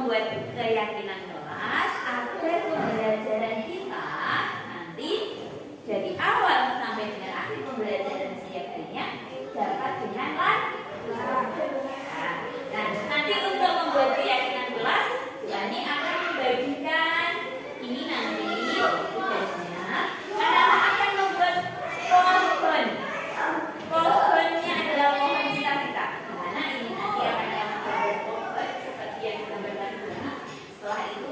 membuat keyakinan kelas agar pembelajaran kita nanti dari awal sampai dengan akhir pembelajaran setiap harinya dapat dengan lancar. Nah, nanti untuk membuat keyakinan kelas, Zulani akan membagikan ini nanti tugasnya. Anak-anak akan membuat pohon. Pohonnya adalah pohon cita-cita. Mana ini nanti akan membuat pohon seperti yang kita gambarkan. Setelah itu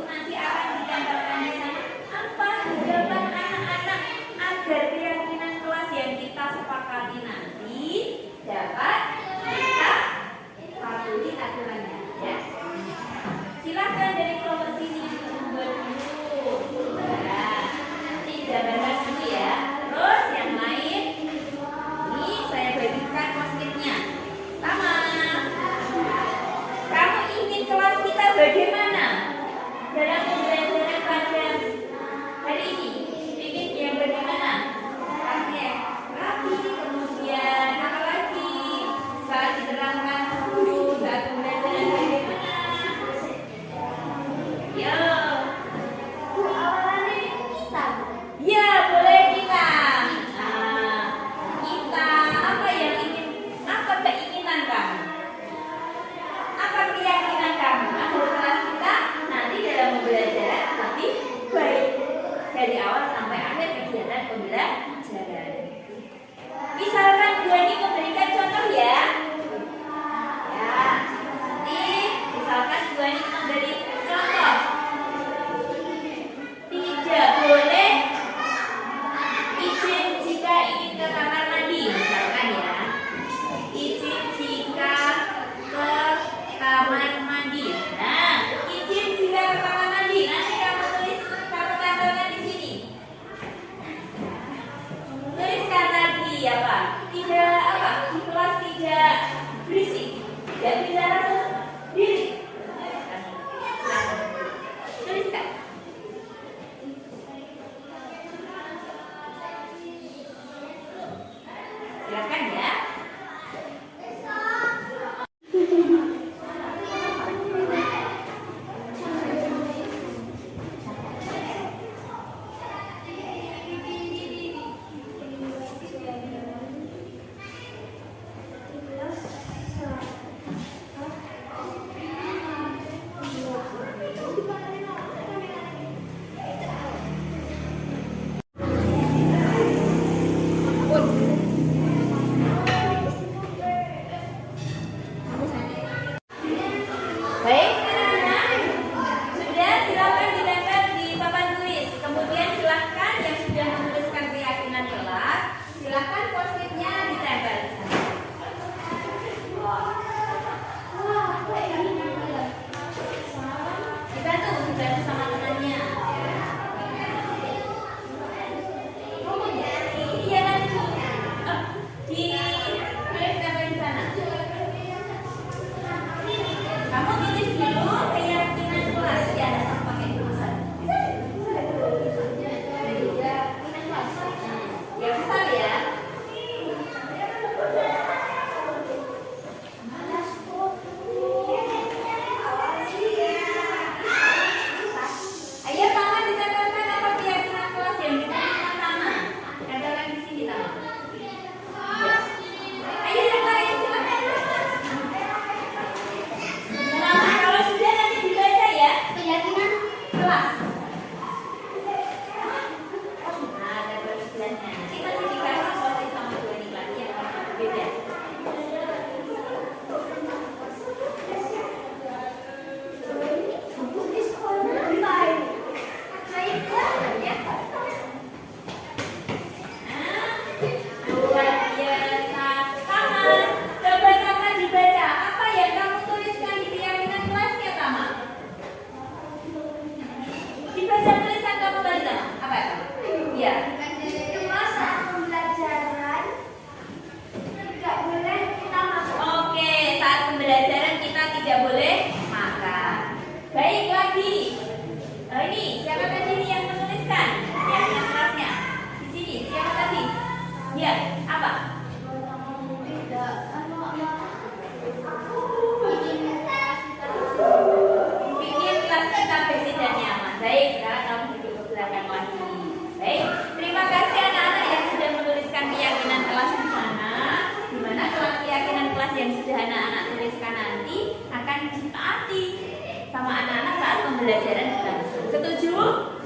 pembelajaran berlangsung. Setuju?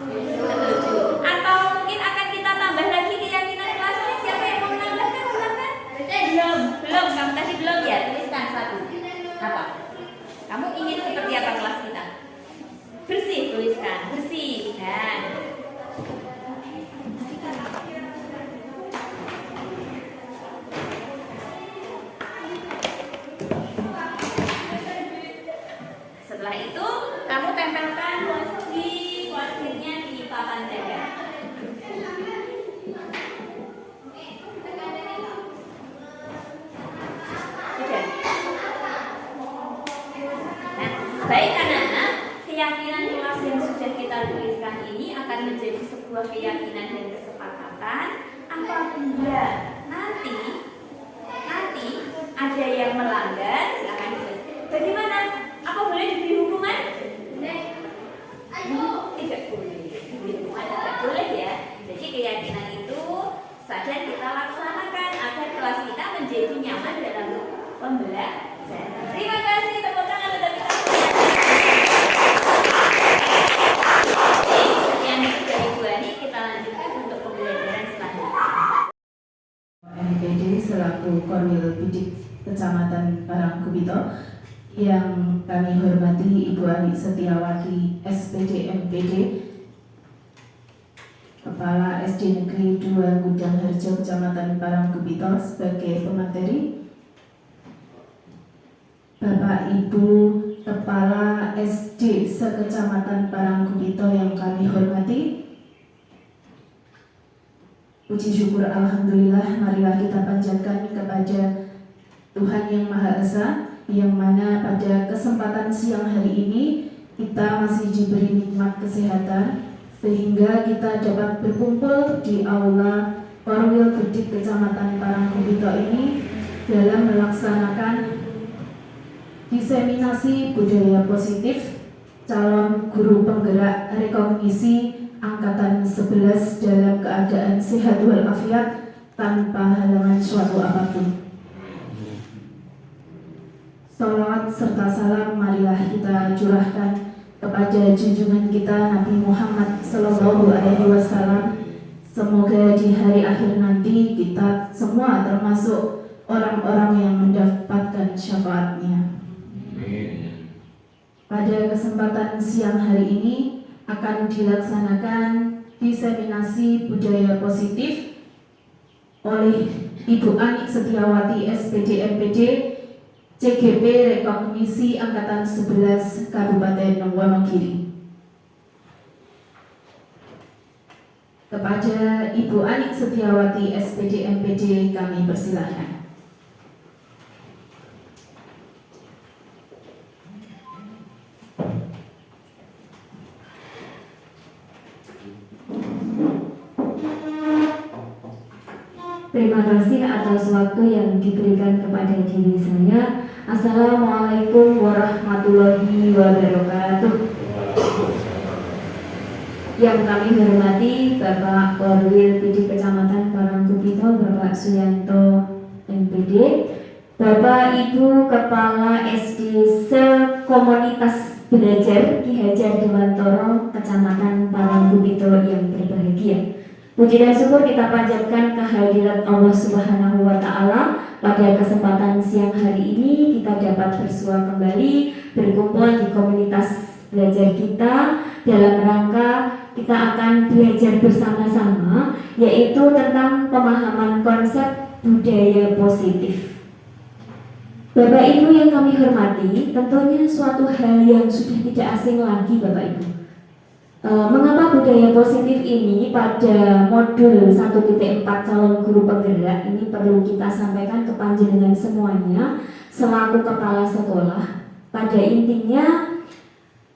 Setuju. Atau mungkin akan kita tambah lagi keyakinan kelasnya? Siapa yang mau menambahkan? Silakan. Belum. Kamu tadi belum ya? Tuliskan satu. Apa? Kamu ingin seperti apa kelas kita? Bersih, tuliskan. Bersih. Nah. Setelah itu kamu tempelkan di kuasirnya di papan jaga. Sudah. Nah, baik anak-anak, keyakinan kelas yang sudah kita tuliskan ini akan menjadi sebuah keyakinan dan kesepakatan apabila nanti ada yang melanggar, silakan tulis. Bagaimana? Apa boleh diberi hukuman? Tidak boleh. Diberi hukuman tidak boleh ya. Jadi keyakinan itu sadar kita laksanakan agar kelas kita menjadi nyaman dalam pembelajaran. Terima kasih, tepuk tangan untuk kita. Yang itu dari Bu Ani, kita lanjutkan untuk pembelajaran selanjutnya. MPD selaku Korwil Bidik Kecamatan Parangkubito, yang kami hormati Ibu Ani Setiawati SPD MPD, Kepala SD Negeri 2 Gudang Harjo Kecamatan Parangkubito sebagai pemateri, Bapak Ibu Kepala SD sekecamatan Parangkubito yang kami hormati, puji syukur alhamdulillah, marilah kita panjatkan kepada Tuhan yang Maha Esa, yang mana pada kesempatan siang hari ini kita masih diberi nikmat kesehatan sehingga kita dapat berkumpul di aula Korwil Bidik Kecamatan Parangkubito ini dalam melaksanakan diseminasi budaya positif calon guru penggerak rekognisi angkatan 11 dalam keadaan sehat walafiat tanpa halangan suatu apapun. Salawat serta salam marilah kita curahkan kepada junjungan kita Nabi Muhammad Sallallahu Alaihi Wasallam. Semoga di hari akhir nanti kita semua termasuk orang-orang yang mendapatkan syafaatnya. Pada kesempatan siang hari ini akan dilaksanakan diseminasi budaya positif oleh Ibu Ani Setiawati SPD MPD CGP Rekognisi Angkatan 11 Kabupaten Wonogiri. Kepada Ibu Ani Setiawati SPD MPD kami persilahkan. Terima kasih atas waktu yang diberikan kepada diri saya. Assalamualaikum warahmatullahi wabarakatuh. Yang kami hormati Bapak Korwil Bidik Kecamatan Parangkubito, Bapak Suyanto MPD, Bapak Ibu Kepala SD Sekomunitas Belajar Ki Hajar Dewantoro Kecamatan Parangkubito yang berbahagia. Puji dan syukur kita panjatkan kehadirat Allah Subhanahu wa Ta'ala. Pada kesempatan siang hari ini kita dapat bersua kembali berkumpul di komunitas belajar kita dalam rangka kita akan belajar bersama-sama, yaitu tentang pemahaman konsep budaya positif. Bapak Ibu yang kami hormati, tentunya suatu hal yang sudah tidak asing lagi Bapak Ibu. Mengapa budaya positif ini pada modul 1.4 calon guru penggerak ini perlu kita sampaikan ke panjenengan semuanya selaku kepala sekolah. Pada intinya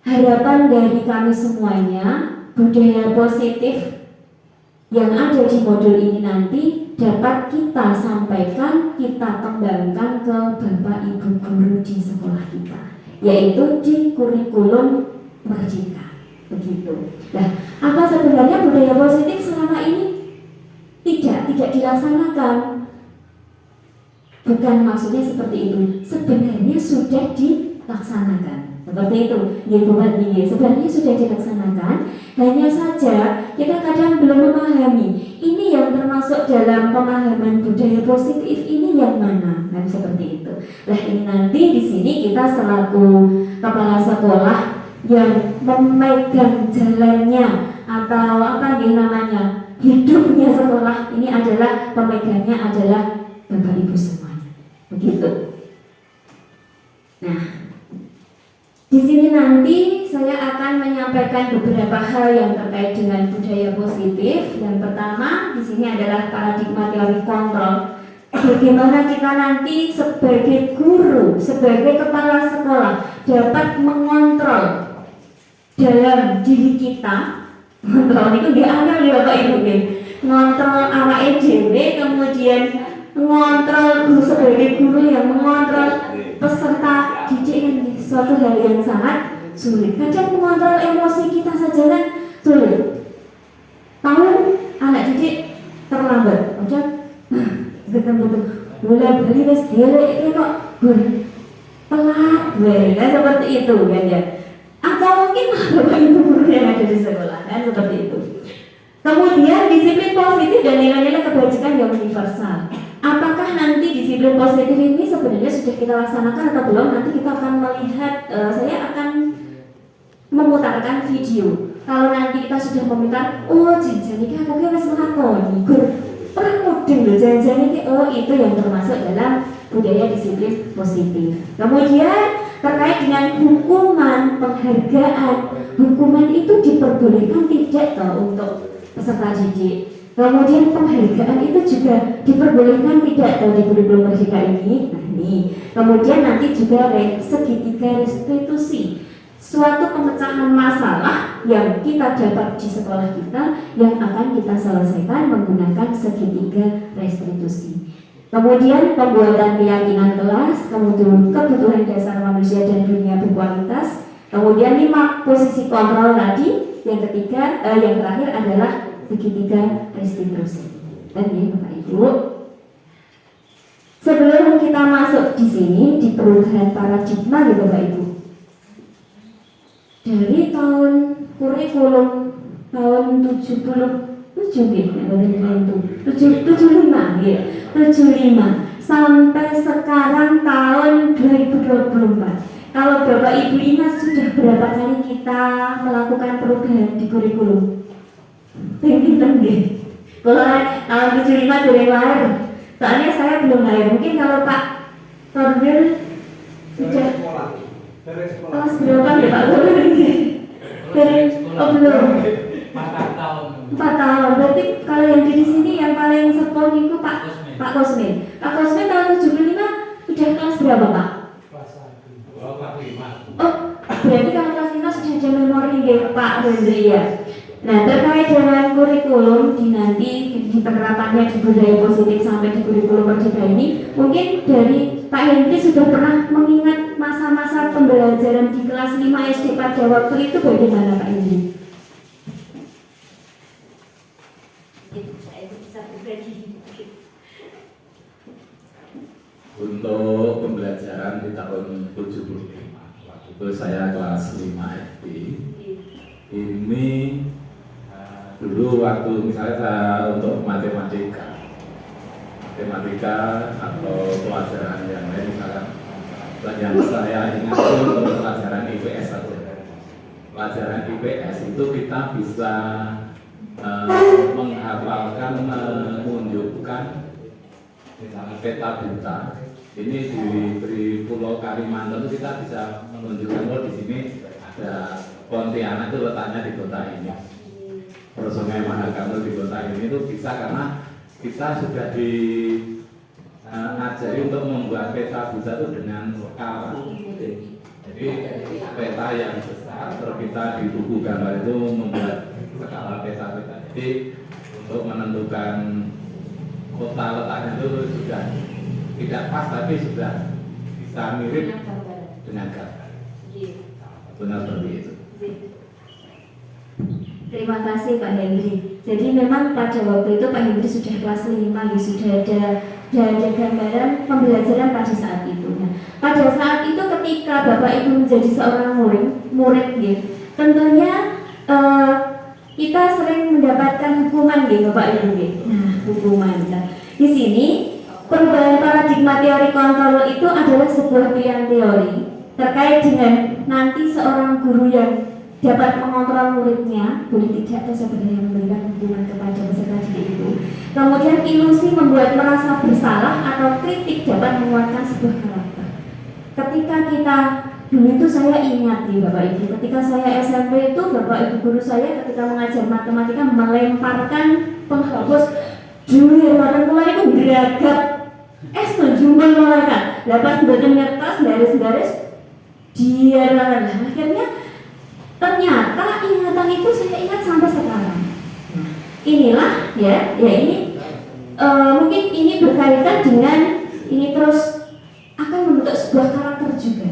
harapan dari kami semuanya, budaya positif yang ada di modul ini nanti dapat kita sampaikan, kita kembangkan ke Bapak Ibu guru di sekolah kita, yaitu di kurikulum Merdeka. Begitu. Nah, apa sebenarnya budaya positif selama ini tidak dilaksanakan? Bukan maksudnya seperti itu. Sebenarnya sudah dilaksanakan. seperti itu. Ya, Bupati, sebenarnya sudah dilaksanakan, hanya saja kita kadang belum memahami ini yang termasuk dalam pemahaman budaya positif ini yang mana, kan seperti itu. Nah, ini nanti di sini kita selaku kepala sekolah yang memegang jalannya atau apa nih namanya hidupnya sekolah ini adalah pemegangnya adalah Bapak Ibu semuanya, begitu. Nah, di sini nanti saya akan menyampaikan beberapa hal yang terkait dengan budaya positif. Yang pertama di sini adalah paradigma teori kontrol. Bagaimana kita nanti sebagai guru, sebagai kepala sekolah dapat mengontrol dalam diri kita. Kontrol itu dianggap oleh Bapak Ibu nih. Ngontrol awake dhewe, kemudian mengontrol guru sebagai guru yang mengontrol peserta didik ini suatu hal yang sangat sulit. Kadang mengontrol emosi kita saja kan sulit. Tahu anak didik terlambat, oke? Betul-betul. Mulai beli wes delek kok telat, ya seperti itu kan ya. Atau mungkin Bapak Ibu guru yang ada di sekolah kan seperti itu. Kemudian disiplin positif dan nilai-nilai kebajikan yang universal. Apakah nanti disiplin positif ini sebenarnya sudah kita laksanakan atau belum? Nanti kita akan melihat, saya akan memutarkan video. Kalau nanti kita sudah memutar, oh jangan ini aku harus melakoni, perang mudeng loh jangan ini, oh itu yang termasuk dalam budaya disiplin positif. Kemudian terkait dengan hukuman, penghargaan, hukuman itu diperbolehkan tidak toh untuk peserta didik. Kemudian penghargaan itu juga diperbolehkan tidak tahu di kurikulum merdeka ini. Nah ini. Kemudian nanti juga segitiga restitusi, suatu pemecahan masalah yang kita dapat di sekolah kita yang akan kita selesaikan menggunakan segitiga restitusi. Kemudian pembuatan keyakinan kelas, kemudian kebutuhan dasar manusia dan dunia berkualitas. Kemudian 5 posisi kontrol tadi. Yang ketiga, yang terakhir adalah segitiga restitusi. Dan ya Bapak Ibu, sebelum kita masuk di sini di perubahan paradigma ya Bapak Ibu, dari tahun kurikulum tahun 75 sampai sekarang tahun 2024. Kalau Bapak Ibu ingat sudah berapa kali kita melakukan perubahan di kurikulum? Tinggi-tinggi. Kalau tahun 75 dari lahir, soalnya saya belum lahir. Mungkin kalau Pak Korwil sudah kelas berapa ya Pak Korwil ini? Dari belum. 4 tahun. Berarti kalau yang di sini yang paling sepuh itu Pak Kosmin. Pak Kosmin tahun 75 sudah kelas berapa Pak? Oh, berarti kalau kelas 5 sudah ada memori ya Pak Hendri ya. Nah, terkait dengan kurikulum di nanti di penerapannya di budaya positif sampai di kurikulum merdeka ini, mungkin dari Pak Hendri sudah pernah mengingat masa-masa pembelajaran di kelas 5 SD pada waktu itu bagaimana Pak Hendri? Untuk pembelajaran di tahun 75, waktu itu saya kelas 5 SD. Ini dulu waktu misalnya saya untuk matematika atau pelajaran yang lain, misalkan yang saya ingat itu untuk pelajaran IPS saja. Pelajaran IPS itu kita bisa menghafalkan, menunjukkan misalnya peta buta. Ini di Pulau Kalimantan itu kita bisa menunjukkan bahwa di sini ada Pontianak itu letaknya di kota ini. Terus Sungai Mahakam di kota ini itu bisa karena kita sudah diajari untuk membuat peta buta itu dengan skala. Jadi peta yang besar, terus kita di buku gambar itu membuat skala peta-peta. Jadi untuk menentukan kota letaknya itu sudah tidak pas, tapi sudah bisa mirip dengan gambar. Benar seperti itu. Terima kasih Pak Hendri. Jadi memang pada waktu itu Pak Hendri sudah kelas 5, sudah ada gambaran pembelajaran pada saat itu. Nah, pada saat itu ketika Bapak Ibu menjadi seorang murid gitu, tentunya kita sering mendapatkan hukuman gitu Bapak Ibu gitu. Nah, hukuman. Nah, di sini perubahan paradigma teori kontrol itu adalah sebuah pilihan teori terkait dengan nanti seorang guru yang dapat mengontrol muridnya, boleh tidak atau sebenarnya memberikan hukuman kepada peserta didik itu. Kemudian ilusi membuat merasa bersalah atau kritik dapat menguatkan sebuah karakter. Ketika kita dulu itu saya ingat nih Bapak Ibu, ketika saya SMP itu Bapak Ibu guru saya ketika mengajar matematika melemparkan penghapus juli dan mulai itu geragat jumlah mereka dapat sebagian kertas garis-garis dia akhirnya ternyata ingatan itu saya ingat sampai sekarang. Inilah ya ini mungkin ini berkaitan dengan ini terus akan membentuk sebuah karakter juga.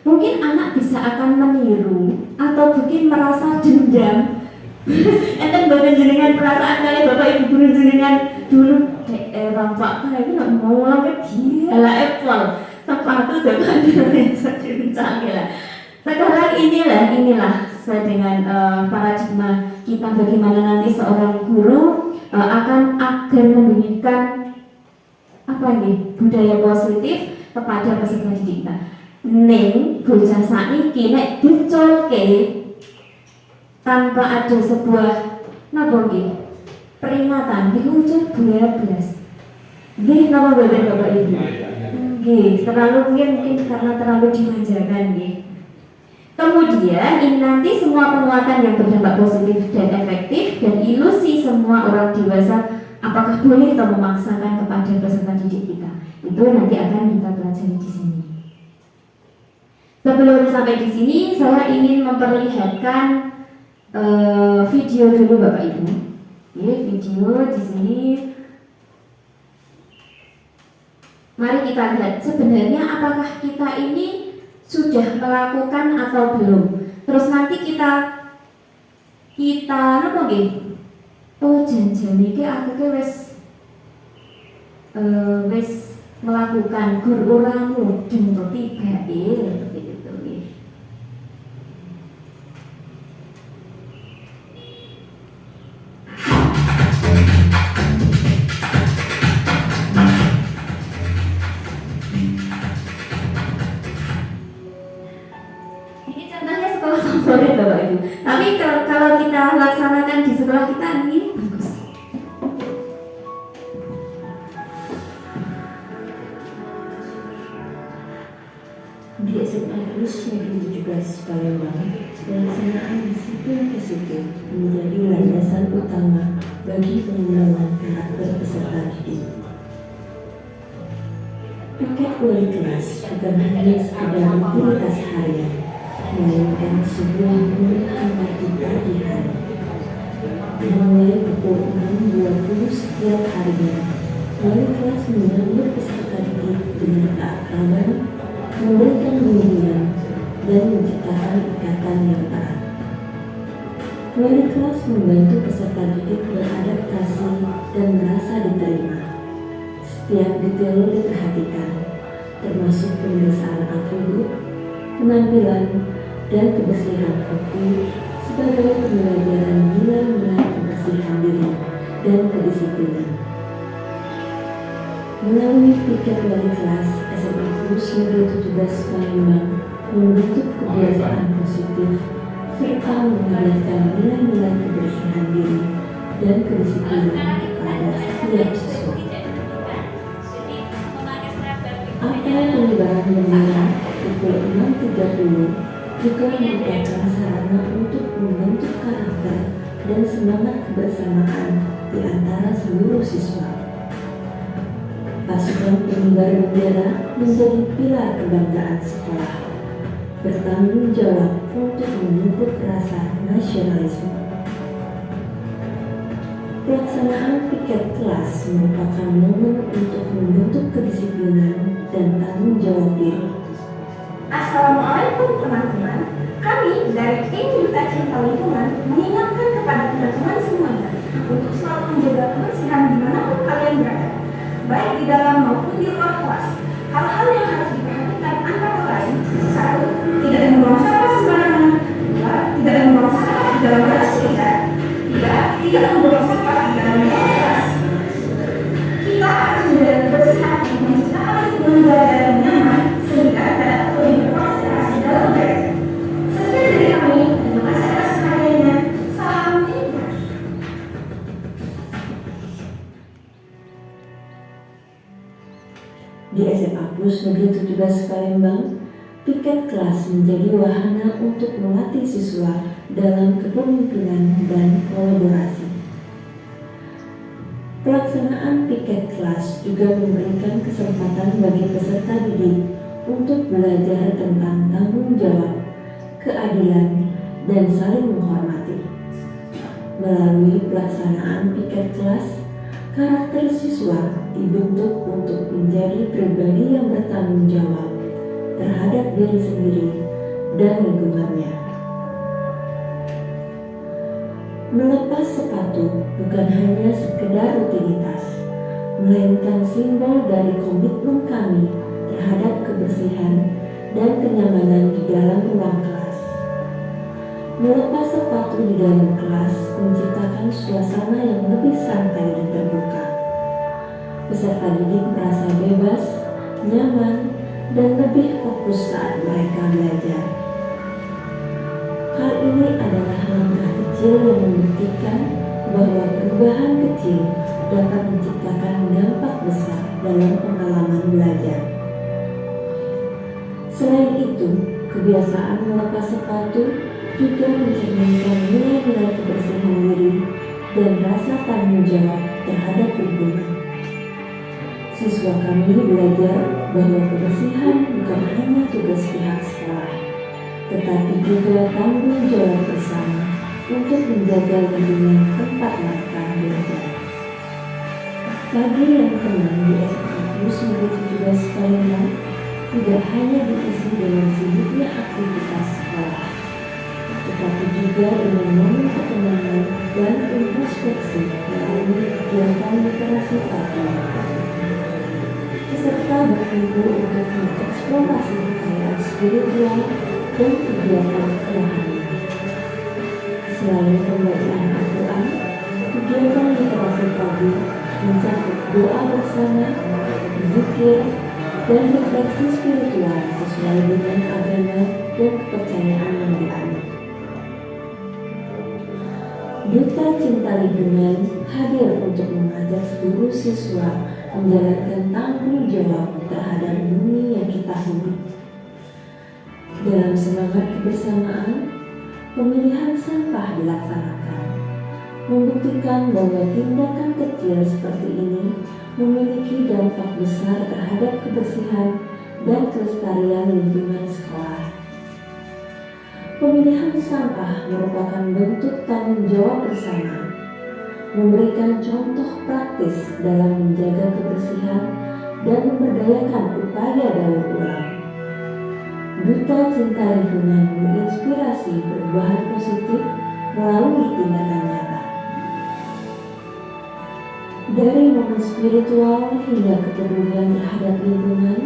Mungkin anak bisa akan meniru atau mungkin merasa dendam. Enten bagian jenengan perasaan kali Bapak Ibu guru jenengan dulu Bapak kayak ini mau ulang ke dia lah Apple sepatu dengan Indonesia canggih lah. Sekarang inilah dengan paradigma kita bagaimana nanti seorang guru akan agar memberikan apa nih budaya positif kepada peserta didik kita. Neng bocah sakniki nek dicolke tanpa ada sebuah napa nggih peringatan diucap belas. Nggih napa boten Bapak Ibu? Nggih, terlalu mungkin karena terlalu dimanjakan nggih. Kemudian ini nanti semua penguatan yang berdampak positif dan efektif dan ilusi semua orang dewasa apakah boleh atau memaksakan kepada peserta didik kita. Itu nanti akan kita pelajari di sini. Sebelum sampai di sini, saya ingin memperlihatkan video dulu Bapak Ibu. Oke, video di sini. Mari kita lihat sebenarnya apakah kita ini sudah melakukan atau belum. Terus nanti kita apa nggih? Oh janjian iki aku ke wis melakukan gur ora mudeng to tiba gitu nggih. Ini contohnya sekolah favorit Bapak Ibu. Tapi kalau kita laksanakan di sekolah kita ini bagus. Di SMA Plus Negeri 17 Palembang, pelaksanaan disiplin positif menjadi landasan utama bagi pengembangan karakter peserta didik. Piket wali kelas bukan hanya sekedar rutinitas harian, melainkan sebuah momen kita di hari. Dimulai pukul 6.20 setiap harinya, wali kelas menyambut peserta didik dengan keakraban, memberikan bimbingan dan menciptakan ikatan yang erat. Wali kelas membantu peserta didik beradaptasi dan merasa diterima. Setiap detail diperhatikan, termasuk pemeriksaan atribut, penampilan, dan kebersihan kopi sebagai pembelajaran nilai-nilai kebersihan diri dan kedisiplinan. Melalui piket wali kelas, SMA Plus Negeri 17 Palembang membentuk kebiasaan positif serta mengajarkan nilai-nilai kebersihan diri dan kedisiplinan pada setiap siswa. Apel penyebaran bendera pukul 6.30 juga merupakan sarana untuk membentuk karakter dan semangat kebersamaan di antara seluruh siswa. Pasukan pengibar bendera menjadi pilar kebanggaan sekolah, bertanggung jawab untuk memupuk rasa nasionalisme. Pelaksanaan piket kelas merupakan momen untuk membentuk kedisiplinan dan tanggung jawab diri. Assalamualaikum teman-teman. Kami dari tim Duta Cinta Lingkungan mengingatkan kepada teman-teman semuanya untuk selalu menjaga kebersihan dimanapun kalian berada, baik di dalam maupun di luar kelas. Hal-hal yang harus diperhatikan antara lain Satu, tidak membuang sampah sembarangan. Dua, tidak membuang sampah di dalam kelas kita. Tiga, tidak membuang sampah di dalam kelas. Kita harus menjaga kebersihan dan menciptakan lingkungan belajar yang nyaman sehingga dapat lebih berkonsentrasi dalam belajar. Sekian dari kami, terima kasih atas perhatiannya. Salam lingkungan. Di SMA Plus Negeri 17 Palembang, piket kelas menjadi wahana untuk melatih siswa dalam kepemimpinan dan kolaborasi. Pelaksanaan piket kelas juga memberikan kesempatan bagi peserta didik untuk belajar tentang tanggung jawab, keadilan, dan saling menghormati. Melalui pelaksanaan piket kelas, karakter siswa dibentuk untuk menjadi pribadi yang bertanggung jawab terhadap diri sendiri dan lingkungannya. Melepas sepatu bukan hanya sekedar rutinitas, melainkan simbol dari komitmen kami terhadap kebersihan dan kenyamanan di dalam ruang kelas. Melepas sepatu di dalam kelas menciptakan suasana yang lebih santai dan terbuka. Peserta didik merasa bebas, nyaman, dan lebih fokus saat mereka belajar. Hal ini adalah langkah kecil yang membuktikan bahwa perubahan kecil dapat menciptakan dampak besar dalam pengalaman belajar. Selain itu, kebiasaan melepas sepatu juga mencerminkan nilai-nilai kebersihan diri dan rasa tanggung jawab terhadap lingkungan. Siswa kami belajar bahwa kebersihan bukan hanya tugas pihak sekolah, tetapi juga tanggung jawab bersama untuk menjaga lingkungan tempat mereka belajar. Pagi yang tenang di SMA Plus Negeri 17 Palembang tidak hanya diisi dengan sibuknya aktivitas sekolah, tetapi juga dengan momen ketenangan dan introspeksi melalui kegiatan literasi pagi. Peserta berkumpul untuk mengeksplorasi kekayaan spiritual dan kegiatan kerohanian. Selain pembacaan Al-Quran, kegiatan literasi pagi mencakup doa bersama, zikir, dan refleksi spiritual sesuai dengan agama dan kepercayaan yang dianut. Duta Cinta Lingkungan hadir untuk mengajak seluruh siswa menjalankan tanggung jawab terhadap bumi yang kita huni. Dalam semangat kebersamaan, pemilihan sampah dilaksanakan, membuktikan bahwa tindakan kecil seperti ini memiliki dampak besar terhadap kebersihan dan kelestarian lingkungan sekolah. Pemilihan sampah merupakan bentuk tanggung jawab bersama, memberikan contoh praktis dalam menjaga kebersihan dan memberdayakan upaya daur ulang. Duta Cinta Lingkungan menginspirasi perubahan positif melalui tindakan nyata. Dari momen spiritual hingga kepedulian terhadap lingkungan,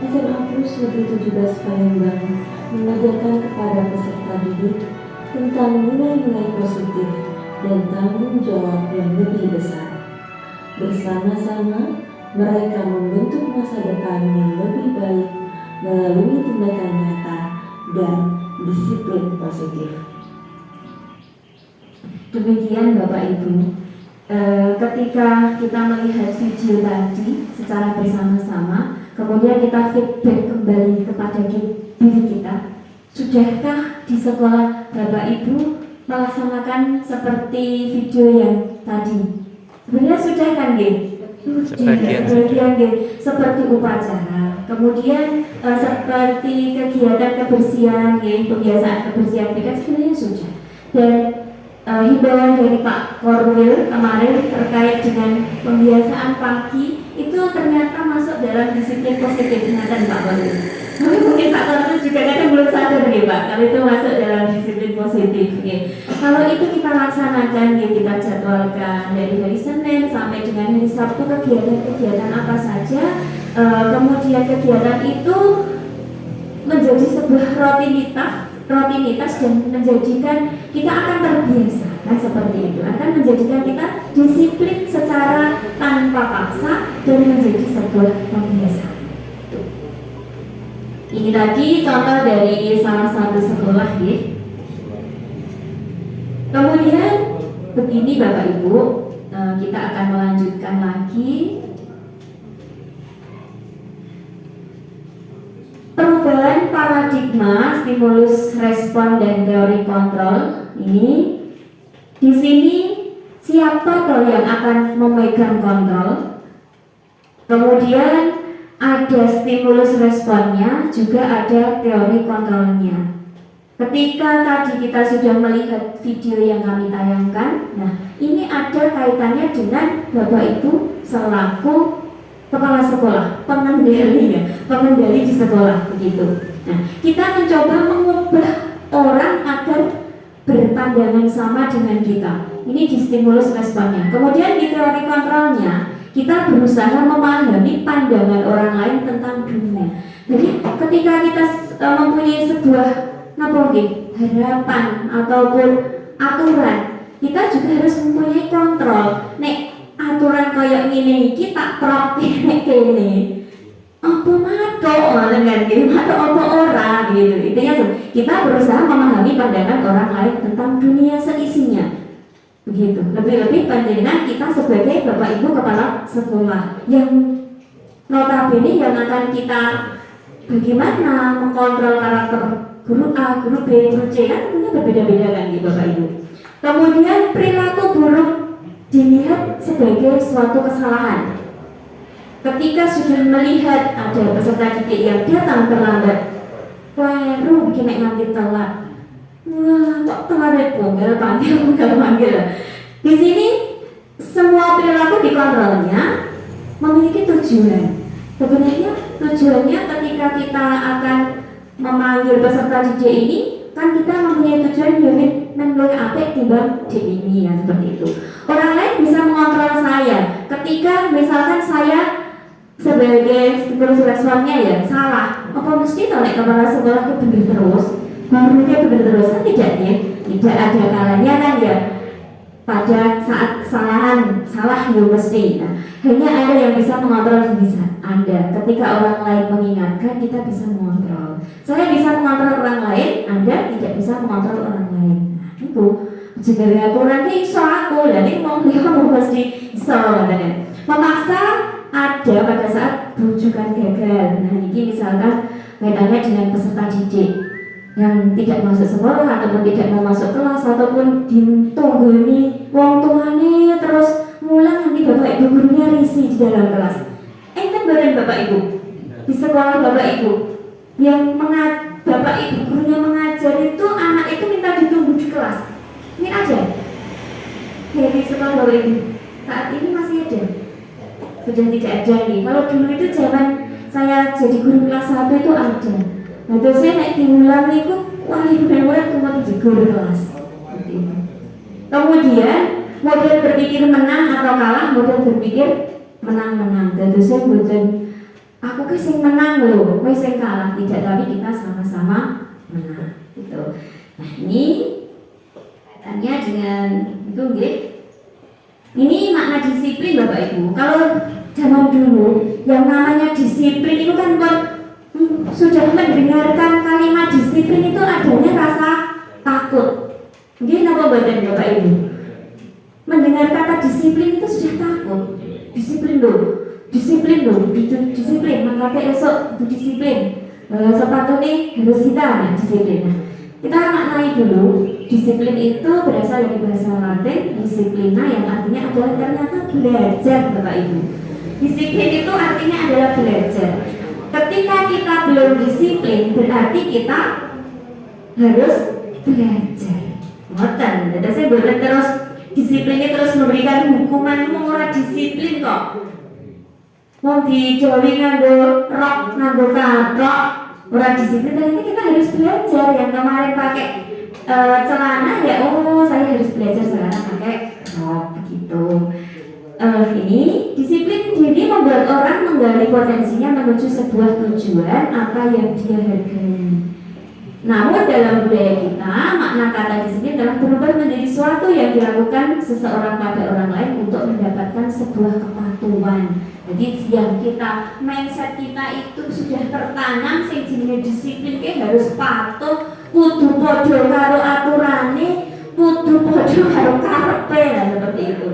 SMA Plus Negeri 17 Palembang mengajarkan kepada peserta didik tentang nilai-nilai positif dan tanggung jawab yang lebih besar. Bersama-sama, mereka membentuk masa depan yang lebih baik melalui tindakan nyata dan disiplin positif. Demikian Bapak Ibu, ketika kita melihat video tadi secara bersama-sama, kemudian kita feedback kembali kepada diri kita, sudahkah di sekolah Bapak Ibu melaksanakan seperti video yang tadi? Sebenarnya sudah kan, Nggih? Sebagian seperti upacara, kemudian seperti kegiatan kebersihan, kebiasaan kebersihan kita sebenarnya sudah. Dan himbauan dari Pak Korwil kemarin terkait dengan pembiasaan pagi itu ternyata masuk dalam disiplin positif, ingatan Pak Korwil. Tapi mungkin Pak Korwil juga kadang belum sadar nih Pak, kalau itu masuk dalam disiplin positif. Kalau itu kita laksanakan, kita jadwalkan dari hari Senin sampai dengan hari Sabtu kegiatan-kegiatan apa saja, kemudian kegiatan itu menjadi sebuah rutinitas dan menjadikan kita akan terbiasa, kan seperti itu, akan menjadikan kita disiplin secara tanpa paksa dan menjadi sebuah kebiasaan. Ini tadi contoh dari salah satu sekolah ya. Kemudian begini Bapak Ibu, kita akan melanjutkan lagi. Perubahan paradigma, stimulus, respon, dan teori kontrol ini. Di sini siapa toh yang akan memegang kontrol? Kemudian ada stimulus responnya, juga ada teori kontrolnya. Ketika tadi kita sudah melihat video yang kami tayangkan, nah ini ada kaitannya dengan Bapak Ibu selaku kepala sekolah, pengendali di sekolah begitu. Nah, kita mencoba mengubah orang agar berpandangan sama dengan kita. Ini di stimulus responnya. Kemudian di teori kontrolnya, kita berusaha memahami pandangan orang lain tentang dunia. Jadi ketika kita mempunyai sebuah harapan ataupun aturan, kita juga harus mempunyai kontrol. Nek aturan kayak gini kita propi nek kene apa matok dengan gitu, matok apa orang gitu. Intinya kita berusaha memahami pandangan orang lain tentang dunia seisinya. Begitu. Lebih-lebih panjenengan kita sebagai Bapak Ibu kepala sekolah yang notabene yang akan kita bagaimana mengkontrol karakter guru A, guru B, guru C, kan tentunya berbeda-beda kan gitu Bapak Ibu. Kemudian perilaku buruk dilihat sebagai suatu kesalahan. Ketika sudah melihat ada peserta didik yang datang terlambat, kleru bikin nganti telat. Wah, kok telat panggil. Di sini semua perilaku dikontrolnya memiliki tujuan. Sebenarnya tujuannya ketika kita akan memanggil peserta didik ini, kan kita mempunyai tujuan unit menilai apik timbang dik ini ya, seperti itu. Orang lain bisa mengontrol saya ketika misalkan saya sebagai stimulus responnya ya salah. Apa mesti oleh kepala sekolah itu benar terus? Gurunya benar terus kan tidak ya? Tidak ada kalanya kan ya. Pada saat kesalahan salah ya mesti. Nah, hanya ada yang bisa mengontrol bisa Anda. Ketika orang lain mengingatkan, kita bisa mengontrol. Saya bisa mengontrol orang lain, Anda tidak bisa mengontrol orang lain. Nah, itu jika aturan ini iso aku, dan ini mau mesti iso katanya. Memaksa ada pada saat rujukan gagal. Nah, ini misalkan kaitannya dengan peserta didik yang tidak masuk sekolah ataupun tidak mau masuk kelas ataupun ditungguni wong tuane terus mulang nanti Bapak Ibu gurunya risih di dalam kelas. Enten badan Bapak Ibu di sekolah Bapak Ibu yang Bapak Ibu gurunya mengajar itu anak itu minta ditunggu di kelas. Ini ada dari sekolah Bapak Ibu saat ini masih ada, sudah tidak ada nih. Kalau dulu itu zaman saya jadi guru kelas 1 itu ada. Nah, saya naik diulang itu, wah ibu dan murid cuma 7 guru kelas. Kemudian model berpikir menang atau kalah, model berpikir menang-menang. Dan saya bukan aku sing menang loh, kowe sing kalah tidak, tapi kita sama-sama menang. Gitu. Nah ini kaitannya dengan itu, gitu. Ini makna disiplin Bapak Ibu. Kalau zaman dulu yang namanya disiplin itu kan sudah mendengarkan kalimat disiplin itu adanya rasa takut. Mungkin apa badan Bapak Ibu? Mendengar kata disiplin itu sudah takut. Disiplin loh, disiplin. Memakai esok itu disiplin. Sepatu nih harus kita disiplin. Nah, kita maknai dulu. Disiplin itu berasal dari bahasa Latin disiplina yang artinya adalah ternyata belajar Bapak Ibu. Disiplin itu artinya adalah belajar. Ketika kita belum disiplin, berarti kita harus belajar. Ngoten, jadi saya boleh terus disiplinnya terus memberikan hukuman orang disiplin kok. Mau dijauhi nganggo rok, nganggo katrok, orang disiplin. Ternyata kita harus belajar. Yang kemarin pakai celana ya, saya harus belajar sekarang pakai rok begitu. ini disiplin diri membuat orang menggali potensinya menuju sebuah tujuan apa yang dia hargai. Namun dalam budaya kita, makna kata disiplin adalah berubah menjadi suatu yang dilakukan seseorang pada orang lain untuk mendapatkan sebuah kepatuhan. Jadi yang kita, mindset kita itu sudah tertanam sing jenenge disiplin ki harus patuh, kudu padha karo aturane, kudu padha karo karepe, seperti itu.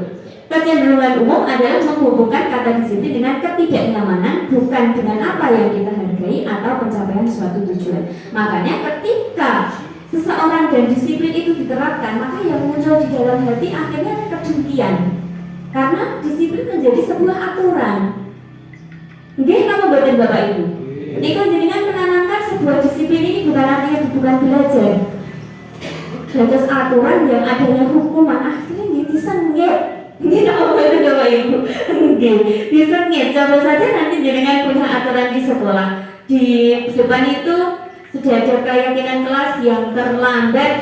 Kecenderungan umum adalah menghubungkan kata disiplin dengan ketidaknyamanan, bukan dengan apa yang kita hargai atau pencapaian suatu tujuan. Makanya ketika seseorang dan disiplin itu diterapkan, maka yang muncul di dalam hati akhirnya kedengkian, karena disiplin menjadi sebuah aturan. Nggih, napa mboten Bapak Ibu? Niku jenengan menanamkan sebuah disiplin ini bukan artinya bukan belajar. Terus aturan yang adanya hukuman akhirnya disengit. Ini apa itu Bapak Ibu? Enggak, disengit. Coba saja nanti jenengan punya aturan di sekolah. Di depan itu sudah ada keyakinan kelas yang terlambat,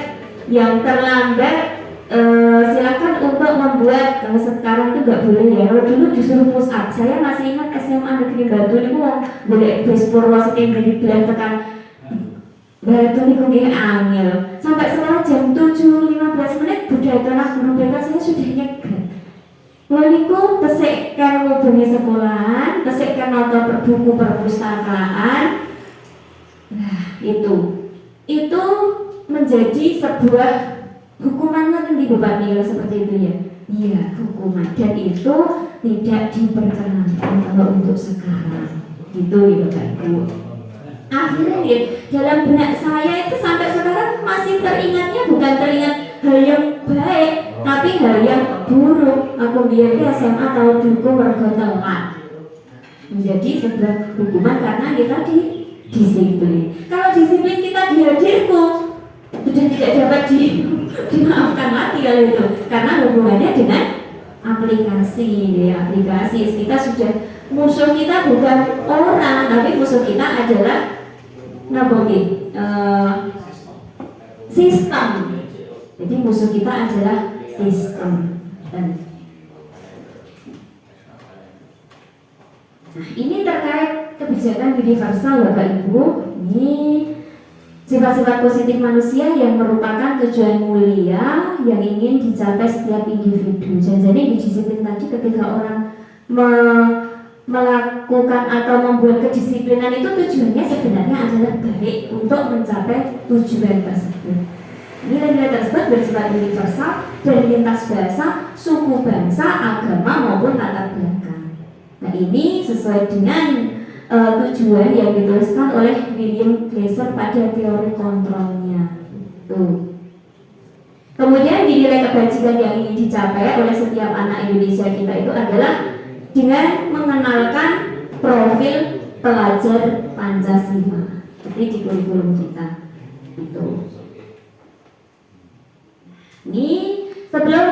silakan untuk membuat. Kalau sekarang itu nggak boleh ya. Kalau dulu disuruh push up. Saya masih ingat SMA Negeri Batu itu boleh bus Purwokerto dari bilang tekan Batu niku nggih angel. Sampai setelah jam 7.15 menit budaya tanah guru BK saya sudah nyegat. Waliku tesikkan hubungi sekolahan, tesikkan nota buku perpustakaan. Nah, itu menjadi sebuah hukumannya kan di Bapak Nila seperti itu ya. Iya, hukuman, dan itu tidak diperkenankan kalau untuk sekarang. Itu ya Bapak Ibu. Akhirnya ya, dalam benak saya itu sampai sekarang masih teringatnya bukan teringat hal yang baik, tapi hal yang buruk. Aku biar di SMA tahu dihukum mergo telat. Menjadi sebuah hukuman karena kita disiplin. Kalau disiplin kita dihadirku sudah tidak dapat dimaafkan lagi kalau itu, karena hubungannya dengan aplikasi. Kita sudah, musuh kita bukan orang, tapi musuh kita adalah sistem. Jadi musuh kita adalah sistem. Nah, ini terkait kebijakan universal Bapak Ibu. Ini sifat-sifat positif manusia yang merupakan tujuan mulia yang ingin dicapai setiap individu. Jadi disiplin tadi ketika orang melakukan atau membuat kedisiplinan itu tujuannya sebenarnya adalah baik untuk mencapai tujuan tersebut. Nilai-nilai tersebut bersifat universal dan lintas bahasa, suku, bangsa, agama maupun latar belakang. Nah, ini sesuai dengan tujuan yang dituliskan oleh William Glasser pada teori kontrolnya. Kemudian dinilai kebajikan yang ingin dicapai oleh setiap anak Indonesia kita itu adalah dengan mengenalkan profil pelajar Pancasila seperti di kurikulum kita. Ini sebelum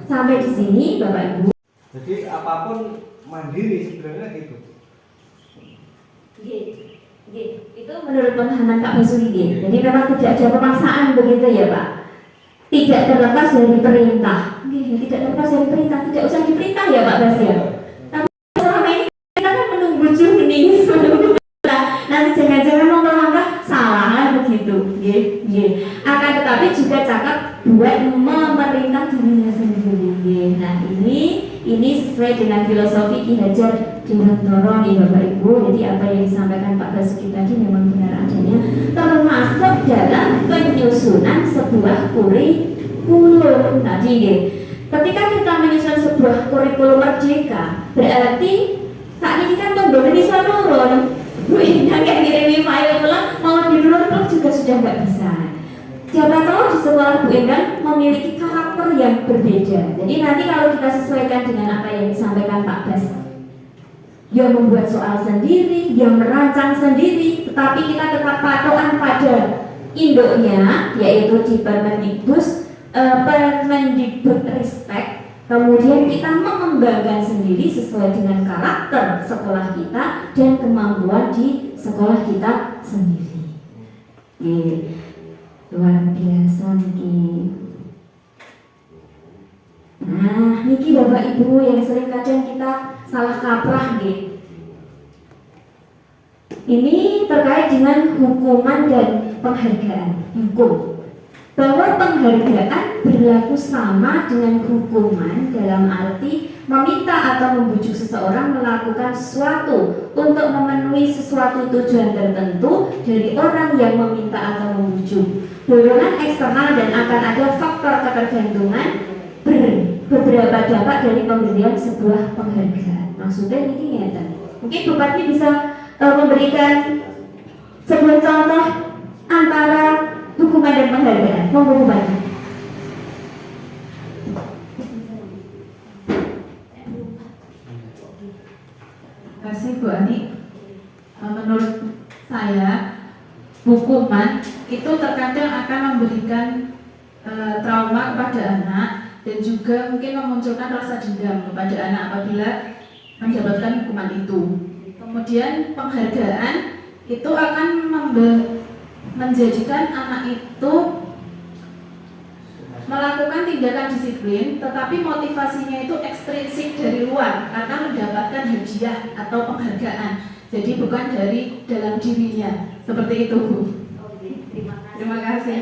sampai di sini Bapak Ibu. Jadi apapun mandiri sebenarnya gitu. Itu menurut pemahaman Pak Basuki. Jadi memang tidak ada pemaksaan begitu ya Pak. Tidak terlepas dari perintah. Tidak terlepas dari perintah, tidak usah diperintah ya Pak Bas ya. Tapi selama ini kita kan menunggu junis, menunggu perintah. Nanti jangan-jangan mau melangkah salah begitu. Akan tetapi juga cakap buat memerintah dirinya sendiri. Nah ini sesuai dengan filosofi Ki Hajar Dewantara nih Bapak Ibu. Jadi apa yang disampaikan Pak Basuki tadi memang benar adanya, termasuk dalam penyusunan sebuah kurikulum tadi. Ketika kita menyusun sebuah kurikulum merdeka, berarti saat ini kan tombol ini bisa turun. Bu Indah kayak ngirim file pulang mau di-download juga sudah nggak bisa. Siapa tahu di sekolah Bu Indah memiliki karakter yang berbeda. Jadi nanti kalau kita sesuaikan dengan apa yang disampaikan Pak Bas, yang membuat soal sendiri, yang merancang sendiri, tetapi kita tetap patokan pada induknya, yaitu di Permendikbudristek. Kemudian kita mengembangkan sendiri sesuai dengan karakter sekolah kita dan kemampuan di sekolah kita sendiri. Luar biasa nih. Nah, niki Bapak Ibu yang sering kadang kita salah kaprah nggih. Ini terkait dengan hukuman dan penghargaan hukum. Bahwa penghargaan berlaku sama dengan hukuman dalam arti meminta atau membujuk seseorang melakukan sesuatu untuk memenuhi sesuatu tujuan tertentu dari orang yang meminta atau membujuk. Dorongan eksternal dan akan ada faktor ketergantungan beberapa dampak dari pemberian sebuah penghargaan. Maksudnya ini ngeten. Mungkin Bupati bisa memberikan sebuah contoh antara hukuman dan penghargaan. Monggo Bupati. Terima kasih Bu Ani. Menurut saya hukuman itu terkadang akan memberikan trauma kepada anak dan juga mungkin memunculkan rasa dendam kepada anak apabila mendapatkan hukuman itu. Kemudian penghargaan itu akan menjadikan anak itu melakukan tindakan disiplin, tetapi motivasinya itu ekstrinsik dari luar karena mendapatkan hadiah atau penghargaan. Jadi bukan dari dalam dirinya. Seperti itu, Bu. Terima kasih.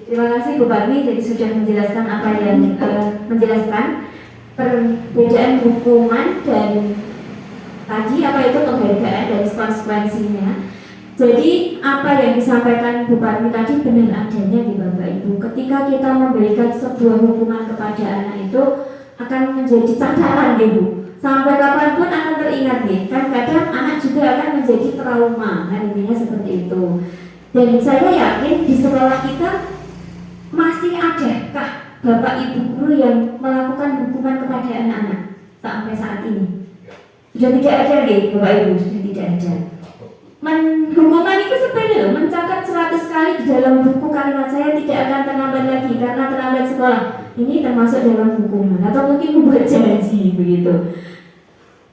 Terima kasih Bu Parmi, jadi sudah menjelaskan apa yang menjelaskan perbedaan hukuman dan tadi apa itu penghargaan dan konsekuensinya. Jadi apa yang disampaikan Bu Parmi tadi benar adanya di Bapak Ibu. Ketika kita memberikan sebuah hukuman kepada anak itu akan menjadi catatan Bu. Sampai kapanpun akan teringat nih. Kan kadang anak juga akan menjadi trauma, kan intinya seperti itu. Dan saya yakin di sekolah kita masih adakah Bapak Ibu guru yang melakukan hukuman kepada anak-anak sampai saat ini? Sudah tidak ada nih Bapak Ibu, sudah tidak ada. Hukuman itu sepele loh, mencatat 100 kali di dalam buku kalimat saya tidak akan terlambat lagi karena terlambat sekolah. Ini termasuk dalam hukuman atau mungkin membuat janji begitu.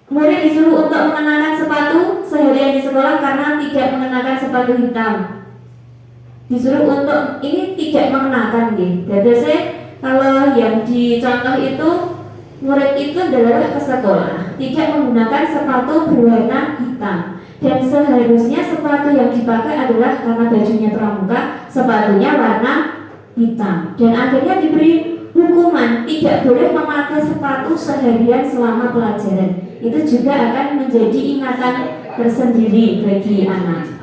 Murid disuruh untuk mengenakan sepatu seharian di sekolah karena tidak mengenakan sepatu hitam. Disuruh untuk ini tidak mengenakan deh. Biasanya kalau yang dicontoh itu murid itu adalah ke sekolah tidak menggunakan sepatu berwarna hitam. Dan seharusnya sepatu yang dipakai adalah karena bajunya pramuka, sepatunya warna hitam. Dan akhirnya diberi hukuman tidak boleh memakai sepatu seharian selama pelajaran. Itu juga akan menjadi ingatan tersendiri bagi anak.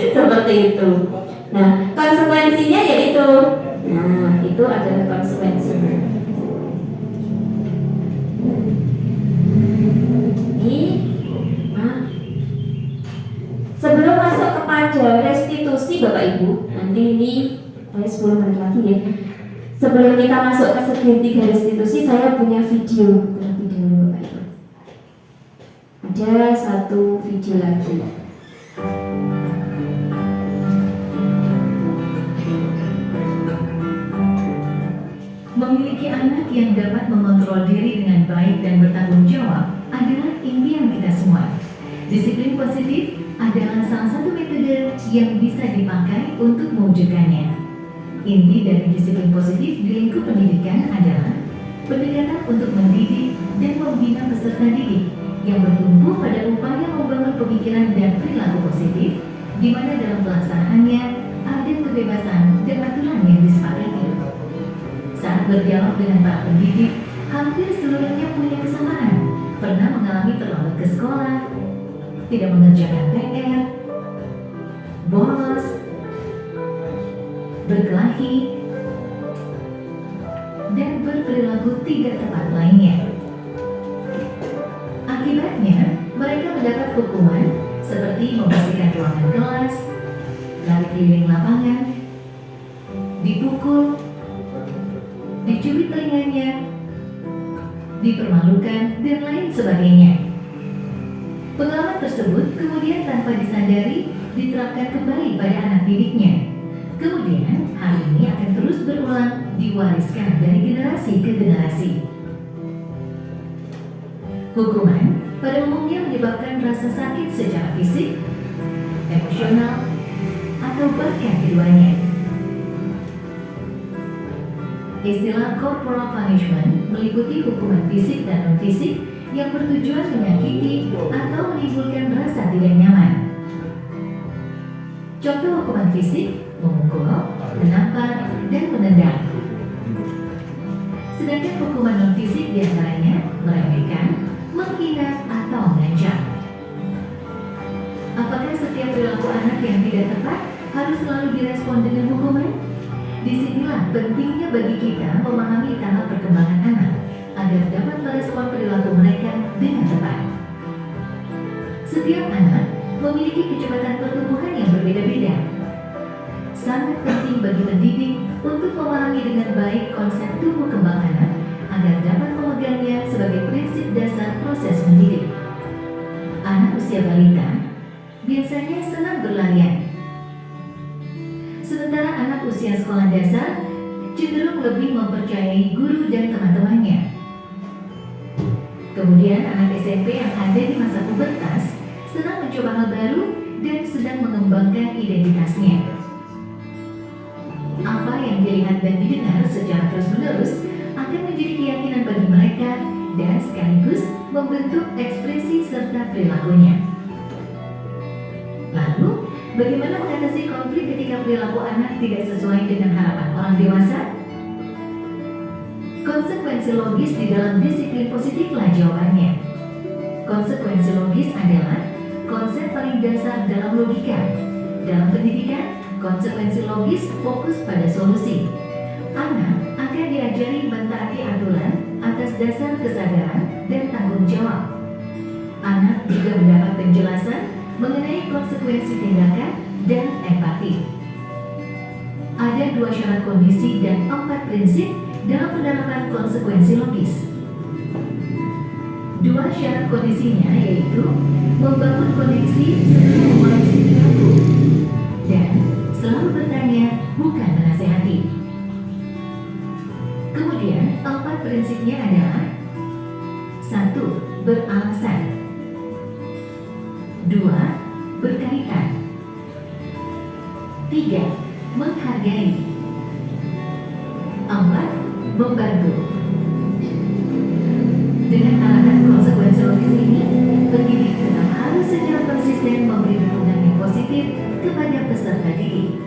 Seperti itu. Nah, konsekuensinya yaitu, nah itu adalah konsekuensinya. Sebelum masuk kepada restitusi Bapak Ibu, nanti ini 10 menit lagi ya. Sebelum kita masuk ke segitiga restitusi, saya punya video terlebih dahulu Bapak Ibu. Ada satu video lagi. Memiliki anak yang dapat mengontrol diri dengan baik dan bertanggung jawab adalah impian kita semua. Disiplin positif adalah salah satu metode yang bisa dipakai untuk mewujudkannya. Inti dari disiplin positif di lingkup pendidikan adalah pendekatan untuk mendidik dan membina peserta didik yang bertumpu pada upaya membangun pemikiran dan perilaku positif, di mana dalam pelaksanaannya ada kebebasan dan aturan yang disepakati. Saat berdialog dengan para pendidik, hampir seluruhnya punya kesamaan, pernah mengalami terlambat ke sekolah, tidak mengerjakan PR, bolos, berkelahi, dan berperilaku tidak tepat lainnya. Akibatnya, mereka mendapat hukuman seperti membersihkan ruangan kelas, lari keliling lapangan, dipukul, dicubit telinganya, dipermalukan, dan lain sebagainya. Pengalaman tersebut kemudian tanpa disadari diterapkan kembali pada anak didiknya. Kemudian hal ini akan terus berulang, diwariskan dari generasi ke generasi. Hukuman pada umumnya menyebabkan rasa sakit secara fisik, emosional, atau bahkan keduanya. Istilah corporal punishment meliputi hukuman fisik dan non-fisik yang bertujuan menyakiti atau menimbulkan rasa tidak nyaman. Contoh hukuman fisik, memukul, menampar, dan menendang. Sedangkan hukuman non-fisik diantaranya meremehkan, menghina, atau mengancam. Apakah setiap perilaku anak yang tidak tepat harus selalu direspon dengan hukuman? Disinilah pentingnya bagi kita memahami tahap perkembangan anak agar dapat merespon perilaku mereka dengan tepat. Setiap anak memiliki kecepatan pertumbuhan yang berbeda-beda. Sangat penting bagi pendidik untuk memahami dengan baik konsep tumbuh kembang anak agar dapat memegangnya sebagai prinsip dasar proses mendidik. Anak usia balita biasanya senang berlarian. Sementara anak usia sekolah dasar cenderung lebih mempercayai guru dan teman-temannya. Kemudian anak SMP yang ada di masa pubertas senang mencoba hal baru dan sedang mengembangkan identitasnya. Apa yang dilihat dan didengar secara terus-menerus akan menjadi keyakinan bagi mereka dan sekaligus membentuk ekspresi serta perilakunya. Lalu, bagaimana mengatasi konflik ketika perilaku anak tidak sesuai dengan harapan orang dewasa? Konsekuensi logis di dalam disiplin positiflah jawabannya. Konsekuensi logis adalah konsep paling dasar dalam logika. Dalam pendidikan, konsekuensi logis fokus pada solusi. Anak akan diajari mentaati aturan atas dasar kesadaran dan tanggung jawab. Anak juga mendapat penjelasan mengenai konsekuensi tindakan dan empati. Ada 2 syarat kondisi dan 4 prinsip dalam penerapan konsekuensi logis. 2 syarat kondisinya yaitu membangun koneksi sebelum mengoreksi perilaku dan selalu bertanya bukan menasehati. Kemudian 4 prinsipnya adalah 1. Beralasan, 2. Berkaitan, 3. Menghargai, 4. Membantu. Dengan arahan konsekuensi logis ini, pendidik tetap harus secara konsisten memberi dukungan yang positif kepada peserta didik.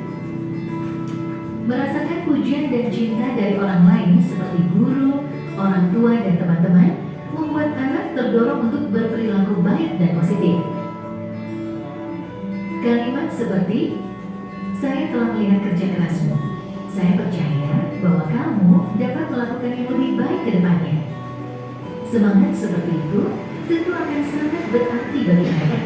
Merasakan pujian dan cinta dari orang lain seperti guru, orang tua, dan teman-teman membuat anak terdorong untuk berperilaku baik dan positif. Kalimat seperti, "Saya telah melihat kerja kerasmu. Saya percaya bahwa kamu dapat melakukan yang lebih baik ke depannya." Semangat seperti itu tentu akan sangat berarti bagi anak.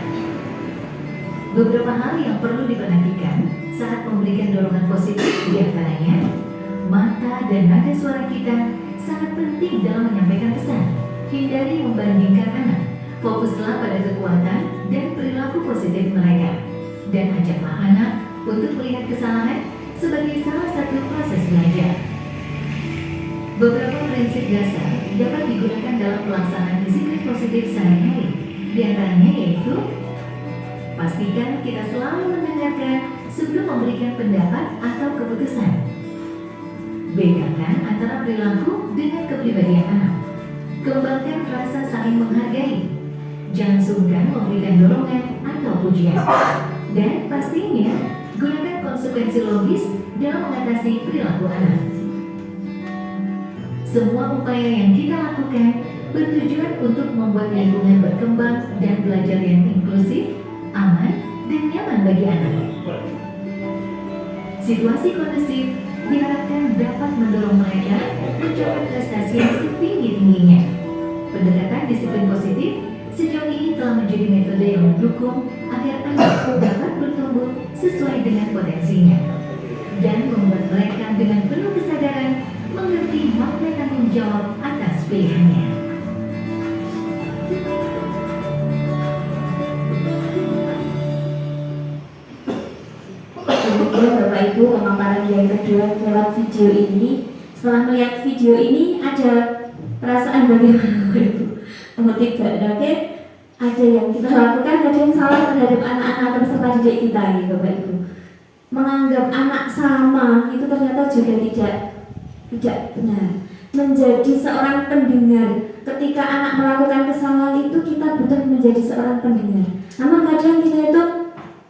Beberapa hal yang perlu diperhatikan saat memberikan dorongan positif diantaranya, mata dan nada suara kita sangat penting dalam menyampaikan pesan. Hindari membandingkan anak, fokuslah pada kekuatan dan perilaku positif mereka, dan ajaklah anak untuk melihat kesalahan sebagai salah satu proses belajar. Beberapa prinsip dasar dapat digunakan dalam pelaksanaan disiplin positif sehari-hari. Di antaranya yaitu, pastikan kita selalu mendengarkan sebelum memberikan pendapat atau keputusan. Bedakan antara perilaku dengan kepribadian anak. Kembangkan rasa saling menghargai. Jangan sungkan memberikan dorongan atau pujian. Dan pastinya, gunakan konsekuensi logis dalam mengatasi perilaku anak. Semua upaya yang kita lakukan bertujuan untuk membuat lingkungan berkembang dan belajar yang inklusif, aman, dan nyaman bagi anak. Situasi kondusif diharapkan dapat mendorong mereka mencapai prestasi yang setinggi-tingginya. Pendekatan disiplin positif sejauh ini telah menjadi metode yang mendukung agar anak dapat bertumbuh sesuai dengan potensinya dan membuat mereka dengan penuh kesadaran mengerti makna tanggung jawab atas pilihannya. Kemudian Bapak Ibu, pemaparan yang kedua lewat video ini. Setelah melihat video ini, ada perasaan bagaimana Bapak Ibu? Tidak, oke? Ada yang kita lakukan, ada yang salah terhadap anak-anak atau peserta didik kita, gitu Bapak Ibu. menganggap anak sama itu ternyata juga tidak benar. Menjadi seorang pendengar, ketika anak melakukan kesalahan itu kita butuh menjadi seorang pendengar. Namun kadang kita itu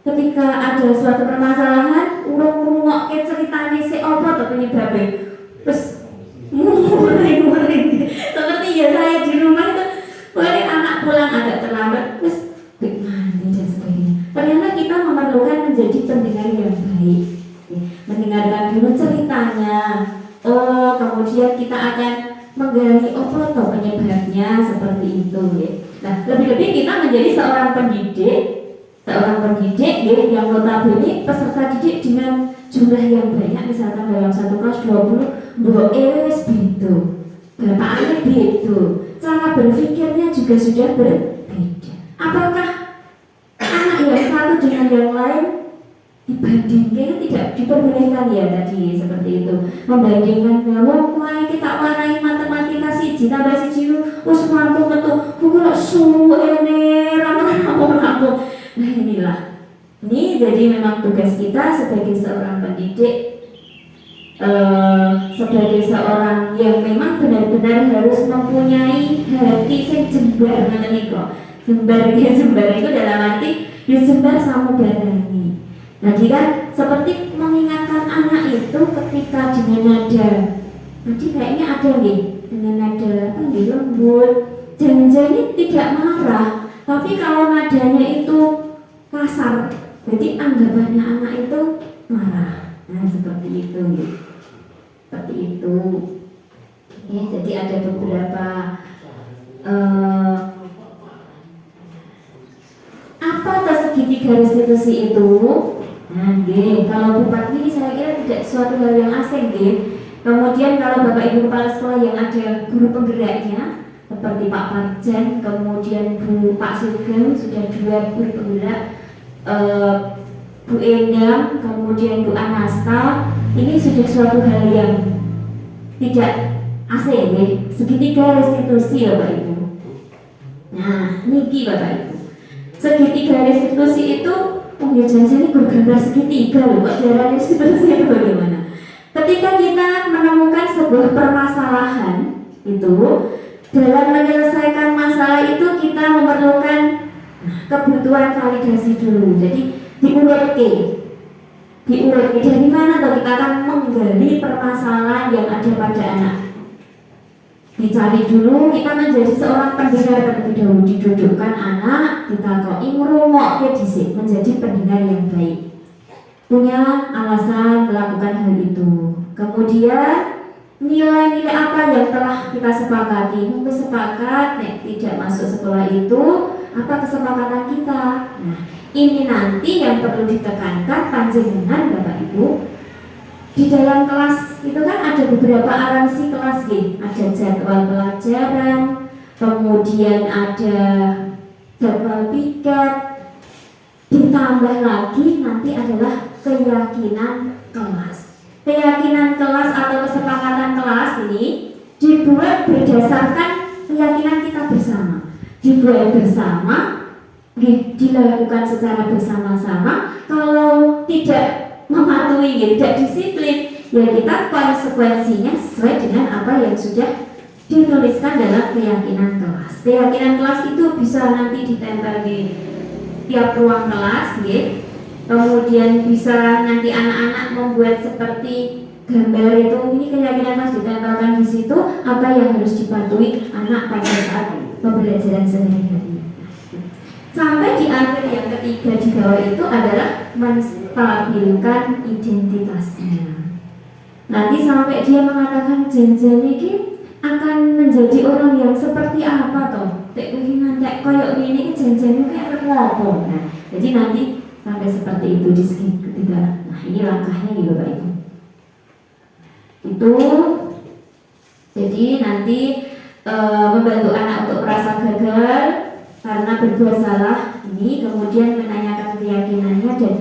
ketika ada suatu permasalahan, urung-urung ke ceritanya si opo atau penyebabnya, terus mulai seperti ya saya di rumah itu, boleh anak pulang agak terlambat, terus mandi dan sebagainya. Ternyata kita memerlukan menjadi pendengar yang baik, mendengarkan dulu ceritanya. Oh, kemudian kita akan menggali apa atau penyebabnya seperti itu. Nah, lebih-lebih kita menjadi seorang pendidik yang notabene peserta didik dengan jumlah yang banyak, misalkan dalam satu kelas 20, wis beda, bapaknya beda, cara berpikirnya juga sudah berbeda. Apakah anak yang satu dengan yang lain dibandingkan tidak diperbolehkan ya tadi seperti itu, membandingkan bahwa mulai kita warai matematika siji tambah siji wis mampu metu buku kok suwene rampung. Nah ini jadi memang tugas kita sebagai seorang pendidik, sebagai seorang yang memang benar-benar harus mempunyai hati yang jembar. Jembar itu dalam arti dijembar sama barani. Nah, kan seperti mengingatkan anak itu ketika dengan nada, nanti kayaknya ada nih dengan nada lembut, jangan-jangan tidak marah, tapi kalau nadanya itu kasar, jadi anggapannya anak itu marah. Nah, seperti itu, seperti itu. Ya, jadi ada beberapa apa segitiga restitusi itu. Nah, kalau Bupati ini saya kira tidak suatu hal yang asing, Kemudian kalau Bapak Ibu Kepala Sekolah yang ada guru penggeraknya seperti Pak Parjan, kemudian Pak Sugeng, sudah 2 guru penggerak, Bu Endang, kemudian Bu Anasta, ini sudah suatu hal yang tidak asing, segitiga restitusi ya Bapak Ibu. Nah, niki Bapak Ibu, segitiga restitusi itu jangan-jangan bergambar segitiga loh, kok daerah restitusi itu bagaimana? Ketika kita menemukan sebuah permasalahan itu, dalam menyelesaikan masalah itu kita memerlukan kebutuhan validasi dulu. Jadi diurut dari mana tuh kita akan menggali permasalahan yang ada pada anak. Dicari dulu, kita menjadi seorang pendengar terlebih dahulu, didudukkan anak, ditakoi ngrungokke dhisik, menjadi pendengar yang baik. Punya alasan melakukan hal itu. Kemudian nilai-nilai apa yang telah kita sepakati? Mungkin sepakat tidak masuk sekolah itu, apa kesepakatan kita? Nah, ini nanti yang perlu ditekankan panjenengan Bapak Ibu. Di dalam kelas itu kan ada beberapa aransi kelas, ada jadwal pelajaran, kemudian ada jadwal piket, ditambah lagi nanti adalah keyakinan kelas. Keyakinan kelas atau kesepakatan kelas ini dibuat berdasarkan keyakinan kita bersama, dibuat bersama, dilakukan secara bersama-sama. Kalau tidak mematuhi, tidak disiplin, ya kita konsekuensinya sesuai dengan apa yang sudah dituliskan dalam keyakinan kelas. Keyakinan kelas itu bisa nanti ditempel di tiap ruang kelas, kemudian bisa nanti anak-anak membuat seperti gambar itu, ini keyakinan kelas ditempelkan di situ, apa yang harus dipatuhi anak pada saat pembelajaran sehari-hari. Sampai di akhir yang ketiga di bawah itu adalah menstabilkan identitasnya. Nanti sampai dia mengatakan janjian ini akan menjadi orang yang seperti apa toh? Tek pengen tek koyok ini janjian kayak apa? Nah, jadi nanti sampai seperti itu di segi ketiga. Nah, ini langkahnya gitu Bapak Ibu. Itu jadi nanti membantu anak untuk merasa gagal karena berbuat salah ini, kemudian menanyakan keyakinannya dan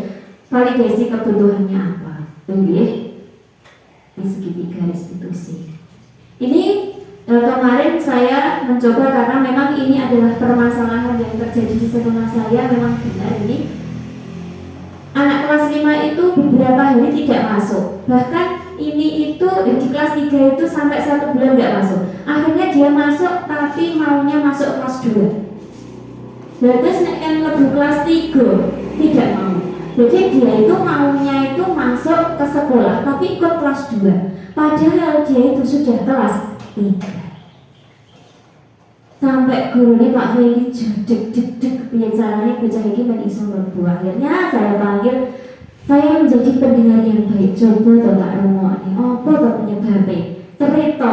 validasi kebutuhannya apa. Ini segitiga restitusi. Ini kemarin saya mencoba karena memang ini adalah permasalahan yang terjadi di sekolah saya, memang benar ini anak kelas 5 itu beberapa hari tidak masuk. Bahkan ini itu di kelas 3 itu sampai 1 bulan nggak masuk. Akhirnya dia masuk tapi maunya masuk kelas 2. Terus nek kan lebu kelas 3 tidak mau. Jadi dia itu maunya itu masuk ke sekolah tapi ikut kelas 2. Padahal dia itu sudah kelas 3. Sampai gurunya Pak Feli jedek caranya bocah iki men iso mlebu. Akhirnya saya panggil, saya menjadi pendengar yang baik. Coba to tak rungokne apa to penyebabnya? Cerita.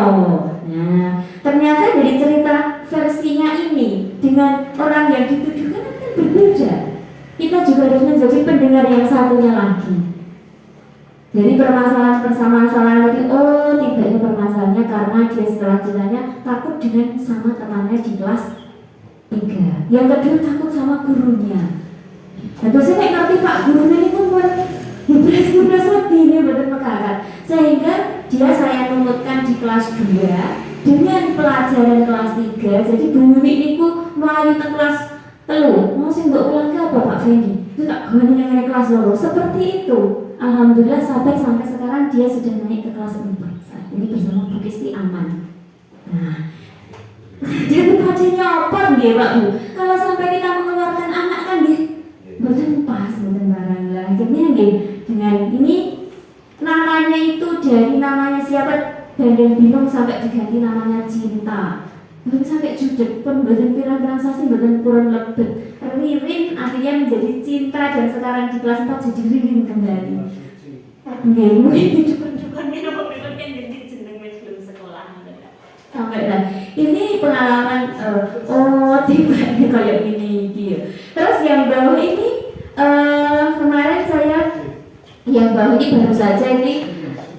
Nah, ternyata dari cerita versinya ini dengan orang yang dituduhkan kan berbeda. Kita juga harus menjadi pendengar yang satunya lagi. Jadi permasalahan lagi, oh tidaknya permasalahannya karena dia setelah ditanya takut dengan sama temannya di kelas 3. Yang kedua takut sama gurunya. Dan terus saya ngerti Pak gurunya ini pun hibras lebih ini betul mekakan. Sehingga dia saya nuntutkan di kelas 2 dengan pelajaran kelas 3. Jadi Bu ini ku melayu ke kelas 3. Mau sih mbak ulang ke apa Pak Fendi? Itu tak gini yang kelas 2. Seperti itu. Alhamdulillah sampai sekarang dia sudah naik ke kelas 4. Saat ini bersama Bu Kisti aman. Nah, jadi pacarnya apa dia Pak Bu? Kalau sampai kita mengeluarkan anak kan dia betul pas betul barang lah. Akhirnya dia dengan ini namanya itu dari namanya siapa Bandeng Bingung sampai diganti namanya Cinta. Belum sampai judek pun badan pirang-pirang sasi badan kurang lebet. Ririn akhirnya menjadi Cinta dan sekarang di kelas 4 jadi Ririn kembali. Nggih, mungkin cukup-cukup minum kan jadi jeneng wis belum sekolah. Sampai lah. Ini pengalaman tiba-tiba kayak gini gitu. Terus yang bawah ini kemarin saya yang bawah ini baru saja ini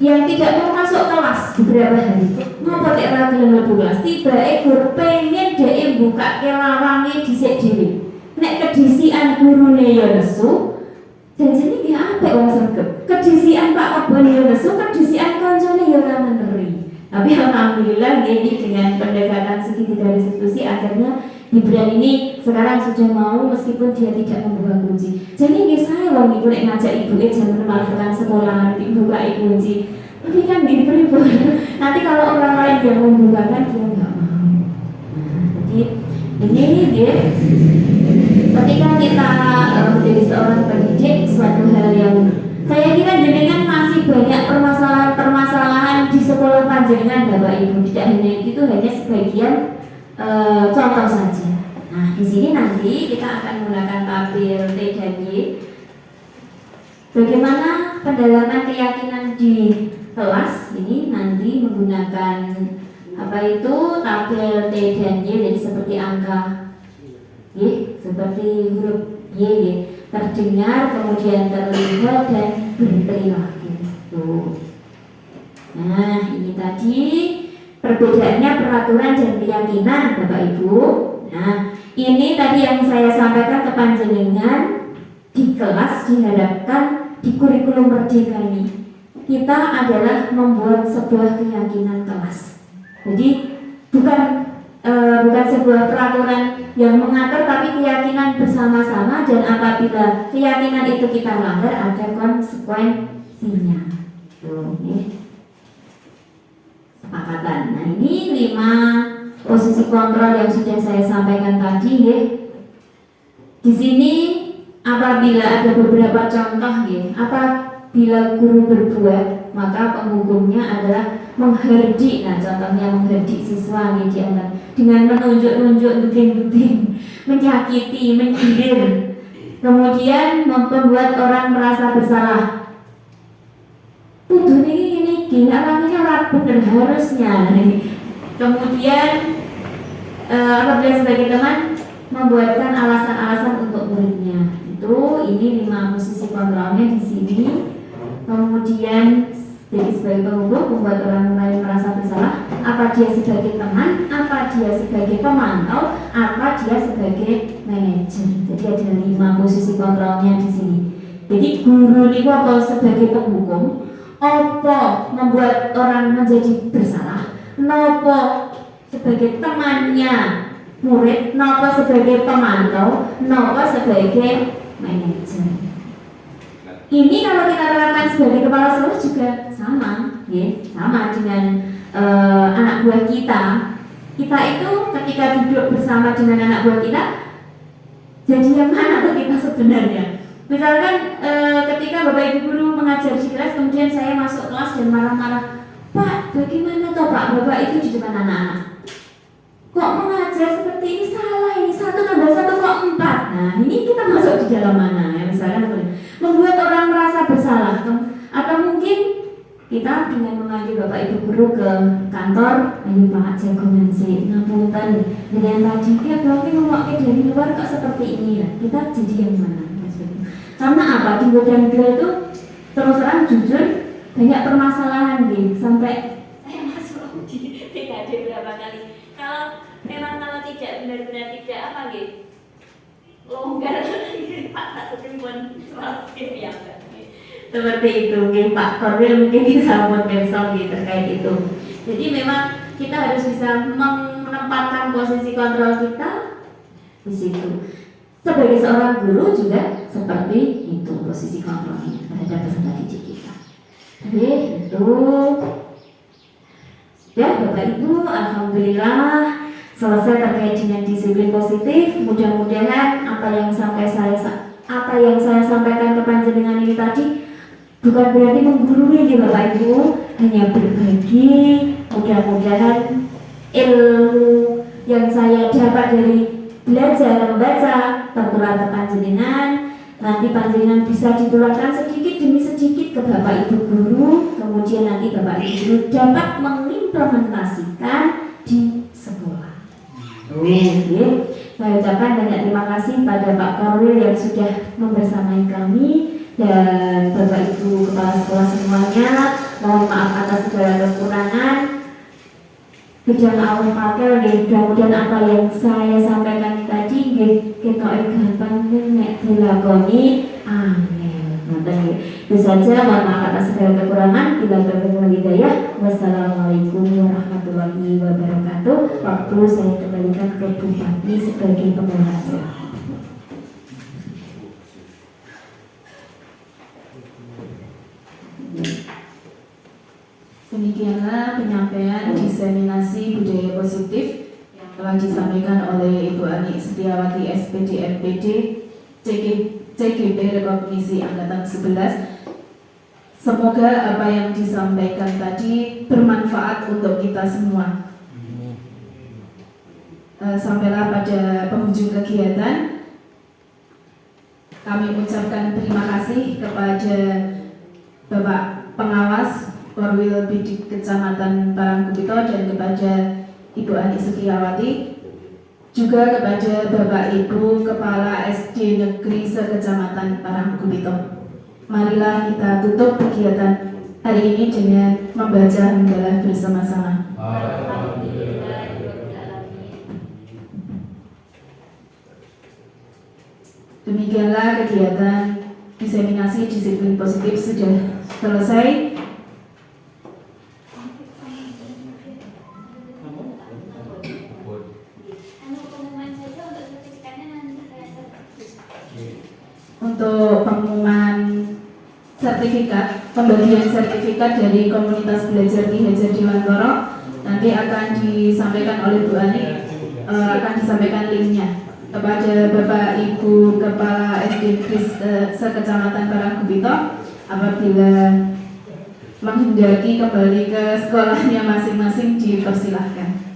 yang tidak mau masuk kelas beberapa hari. Mau pakai ragil lebu kelas tiba guru pengen dhek buka kelawange dhisik dhewe. Nek kedisian gurune ya nesu, janjine ki apik wong sregep. Kedisian Pak Kebon ya nesu, kedisian kancane ya ora meneri. Tapi alhamdulillah ini dengan pendekatan segitiga restitusi akhirnya Gibran ini sekarang sudah mau meskipun dia tidak membuka kunci. Jadi nggih saya wong ibu nek ngajak ibuke jam 6 malam sekolah dibuka kunci. Tapi kan diberi nanti kalau orang lain yang membukakan dia nggak mau. Nah, jadi ini dia ketika kita menjadi seorang pendidik suatu hal yang saya kira jenengan masih banyak permasalahan di sekolah panjenengan Bapak Ibu. Tidak hanya itu, hanya sebagian contoh saja. Nah di sini nanti kita akan menggunakan tabel T dan Y. Bagaimana pendalaman keyakinan di kelas ini nanti menggunakan apa itu tabel T dan Y, jadi seperti angka Y, seperti huruf Y, terdengar, kemudian terlihat dan berperilaku. Nah ini tadi perbedaannya peraturan dan keyakinan Bapak Ibu. Nah ini tadi yang saya sampaikan ke panjenengan di kelas diharapkan di kurikulum merdeka ini kita adalah membuat sebuah keyakinan kelas. Jadi bukan sebuah peraturan yang mengatur, tapi keyakinan bersama-sama, dan apabila keyakinan itu kita melanggar ada konsekuensinya. Tuh, sepakatan. Nah ini 5 posisi kontrol yang sudah saya sampaikan tadi ya. Di sini apabila ada beberapa contoh ya, apabila guru berbuat maka penghukumnya adalah mengherdik. Nah contohnya mengherdik siswa ya, dengan menunjuk-nunjuk, beding-beding, menyakiti, menggigir, kemudian membuat orang merasa bersalah. Tuduh ini orangnya ora bener harusnya. Kemudian apabila sebagai teman membuatkan alasan-alasan untuk muridnya. Ini 5 posisi kontrolnya di sini. Kemudian jadi sebagai penghukum membuat orang lain merasa bersalah. Apa dia sebagai teman, apa dia sebagai pemantau, apa dia sebagai manajer. Jadi ada 5 posisi kontrolnya di sini. Jadi guru ini apa sebagai penghukum, apa membuat orang menjadi bersalah, nopo sebagai temannya murid, nopo sebagai pemantau, nopo sebagai manajer. Ini kalau kita terapkan sebagai kepala sekolah juga sama, ya, sama dengan anak buah kita. Kita itu ketika duduk bersama dengan anak buah kita, jadi yang mana tuh kita sebenarnya? Misalkan ketika Bapak Ibu guru mengajar di kelas, kemudian saya masuk kelas dan marah-marah, Pak, bagaimana toh Pak, Bapak itu di depan anak-anak? Kok mengajar seperti ini salah, ini 1 tambah 1 kok 4. Nah ini kita masuk di dalam mana ya, misalkan membuat orang merasa bersalah. Atau mungkin kita dengan memanggil Bapak Ibu guru ke kantor, ayo Pak jagongan sih, ngapunten dengan tadi ya Bapak ngomongnya dari luar kok seperti ini ya, kita jadi yang mana? Karena apa? Di badan beliau itu terus terang jujur banyak permasalahan nih, sampai Saya masuk di TKD berapa kali. Kalau tidak benar-benar tidak apa gitu longgar Pak tak sepun ya seperti itu, Pak Korwil mungkin bisa buat besok gitu terkait itu. Jadi memang kita harus bisa menempatkan posisi kontrol kita di situ. Sebagai seorang guru juga seperti itu posisi kontrolnya terhadap peserta didik kita. Oke, itu sudah Bapak Ibu, alhamdulillah selesai terkait dengan disiplin positif. Mudah-mudahan apa yang saya sampaikan ke panjenengan ini tadi bukan berarti menggurui di Bapak Ibu, hanya berbagi. Mudah-mudahan ilmu yang saya dapat dari belajar membaca tertular ke panjenengan. Nanti panjenengan bisa ditularkan sedikit demi sedikit ke Bapak Ibu guru. Kemudian nanti Bapak Ibu guru dapat mengimplementasikan di sekolah. Saya ucapkan banyak terima kasih pada Pak Korwil yang sudah membersamai kami dan Bapak Ibu kepala sekolah semuanya. Mohon maaf atas segala kekurangan. Bidang awal pakel mudah-mudahan apa yang saya sampaikan tadi kita gampang nek dilakoni. Amin. Itu saja, mohon maaf atas segala kekurangan. Bila berkenan hidayah. Wassalamualaikum warahmatullahi wabarakatuh. Waktu saya kembalikan ke Bu Fati sebagai pembahasan. Demikianlah penyampaian diseminasi budaya positif yang telah disampaikan oleh Ibu Ani Setiawati SPD MPD CGB Rekognisi Angkatan 11. Semoga apa yang disampaikan tadi bermanfaat untuk kita semua. Sampailah pada penghujung kegiatan. Kami ucapkan terima kasih kepada Bapak Pengawas Korwil Bidik Kecamatan Parangkupito dan kepada Ibu Ani Setiawati, juga kepada Bapak Ibu Kepala SD Negeri se-Kecamatan Parangkupito. Marilah kita tutup kegiatan hari ini dengan membaca hamdalah bersama-sama. Demikianlah kegiatan diseminasi disiplin positif sudah selesai. Untuk pengumuman sertifikat, pembagian sertifikat dari komunitas belajar Ki Hajar Dewantara nanti akan disampaikan oleh Bu Ani, akan disampaikan linknya kepada Bapak Ibu Kepala SD Negeri se-Kecamatan Parangkupito. Apabila menghendaki kembali ke sekolahnya masing-masing dipersilahkan.